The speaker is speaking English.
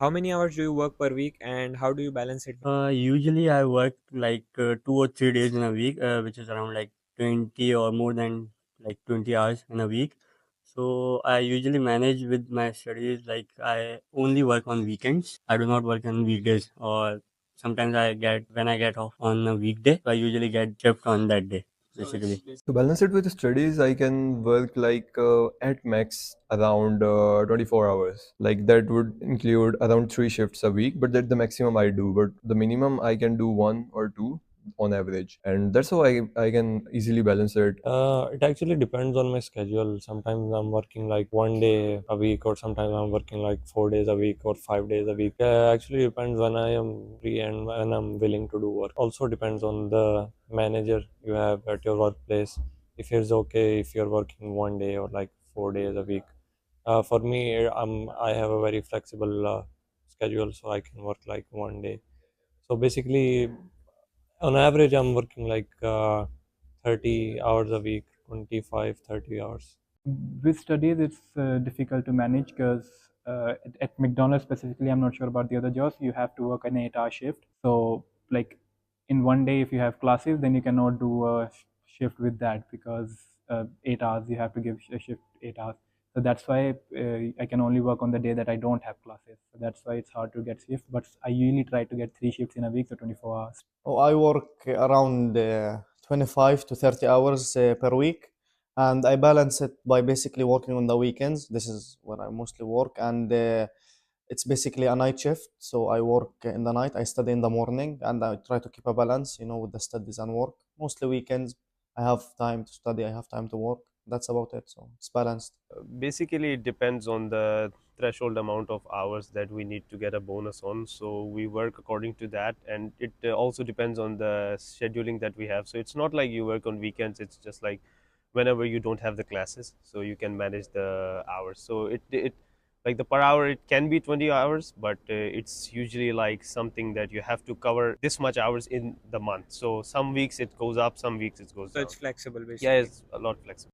How many hours do you work per week, and how do you balance it? Usually I work like 2 or 3 days in a week, which is around like 20 or more than like 20 hours in a week. So I usually manage with my studies like I only work on weekends. I do not work on weekdays, or sometimes I get when I get off on a weekday. So I usually get shift on that day basically. To balance it with studies, I can work like at max around 24 hours. Like that would include around 3 shifts a week, but that's the maximum I do. But the minimum I can do one or two on average, and that's how I can easily balance it. It actually depends on my schedule. Sometimes I'm working like 1 day a week, or sometimes I'm working like 4 days a week or 5 days a week. Actually depends when I am free and when I'm willing to do work. Also depends on the manager you have at your workplace. If he's okay, if you're working 1 day or like 4 days a week. For me, I have a very flexible schedule, so I can work like 1 day. So basically, on average, I'm working like 30 hours a week, 25, 30 hours. With studies, it's difficult to manage because at McDonald's specifically, I'm not sure about the other jobs. You have to work an 8-hour shift. So, like in one day, if you have classes, then you cannot do a shift with that because 8 hours you have to give a shift 8 hours. So that's why I can only work on the day that I don't have classes. So that's why it's hard to get shifts. But I usually try to get 3 shifts in a week, so 24 hours. Oh, I work around 25 to 30 hours per week, and I balance it by basically working on the weekends. This is when I mostly work, and it's basically a night shift. So I work in the night, I study in the morning, and I try to keep a balance, with the studies and work. Mostly weekends, I have time to study, I have time to work. That's about it. So it's balanced. Basically, it depends on the threshold amount of hours that we need to get a bonus on. So we work according to that, and it also depends on the scheduling that we have. So it's not like you work on weekends. It's just like whenever you don't have the classes, so you can manage the hours. So it like the per hour it can be 20 hours, but it's usually like something that you have to cover this much hours in the month. So some weeks it goes up, some weeks it goes So down. it's flexible Yeah, basically. it's a lot flexible.